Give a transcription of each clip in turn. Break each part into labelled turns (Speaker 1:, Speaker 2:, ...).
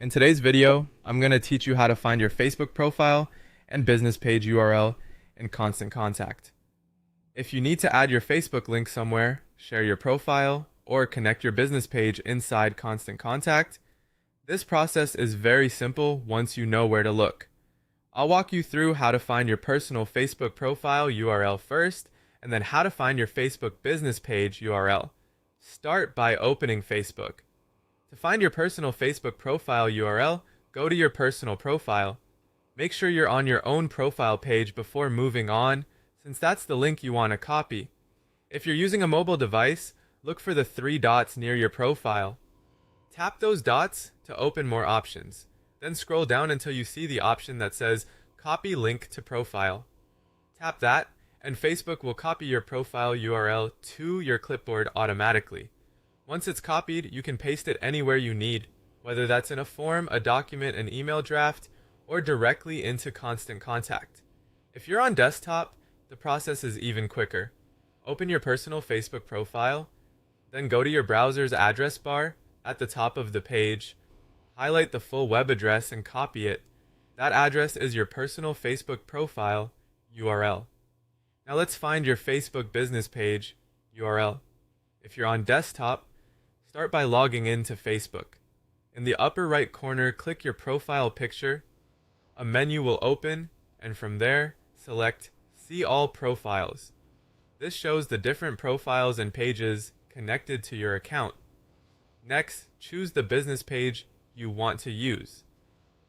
Speaker 1: In today's video, I'm going to teach you how to find your Facebook profile and business page URL in Constant Contact. If you need to add your Facebook link somewhere, share your profile, or connect your business page inside Constant Contact, this process is very simple once you know where to look. I'll walk you through how to find your personal Facebook profile URL first, and then how to find your Facebook business page URL. Start by opening Facebook. To find your personal Facebook profile URL, go to your personal profile. Make sure you're on your own profile page before moving on, since that's the link you want to copy. If you're using a mobile device, look for the three dots near your profile. Tap those dots to open more options. Then scroll down until you see the option that says Copy Link to Profile. Tap that, and Facebook will copy your profile URL to your clipboard automatically. Once it's copied, you can paste it anywhere you need, whether that's in a form, a document, an email draft, or directly into Constant Contact. If you're on desktop, the process is even quicker. Open your personal Facebook profile, then go to your browser's address bar at the top of the page, highlight the full web address and copy it. That address is your personal Facebook profile URL. Now let's find your Facebook business page URL. If you're on desktop, start by logging in to Facebook. In the upper right corner, click your profile picture. A menu will open, and from there, select See All Profiles. This shows the different profiles and pages connected to your account. Next, choose the business page you want to use.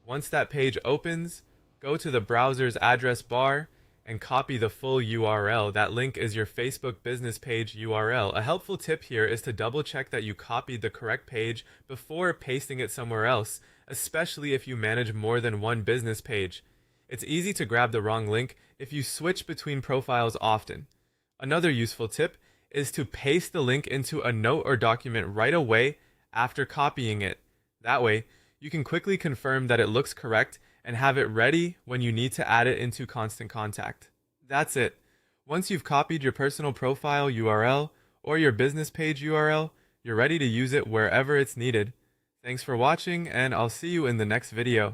Speaker 1: Once that page opens, go to the browser's address bar and copy the full URL. That link is your Facebook business page URL. A helpful tip here is to double check that you copied the correct page before pasting it somewhere else, especially if you manage more than one business page. It's easy to grab the wrong link if you switch between profiles often. Another useful tip is to paste the link into a note or document right away after copying it. That way, you can quickly confirm that it looks correct and have it ready when you need to add it into Constant Contact. That's it. Once you've copied your personal profile URL or your business page URL, you're ready to use it wherever it's needed. Thanks for watching, and I'll see you in the next video.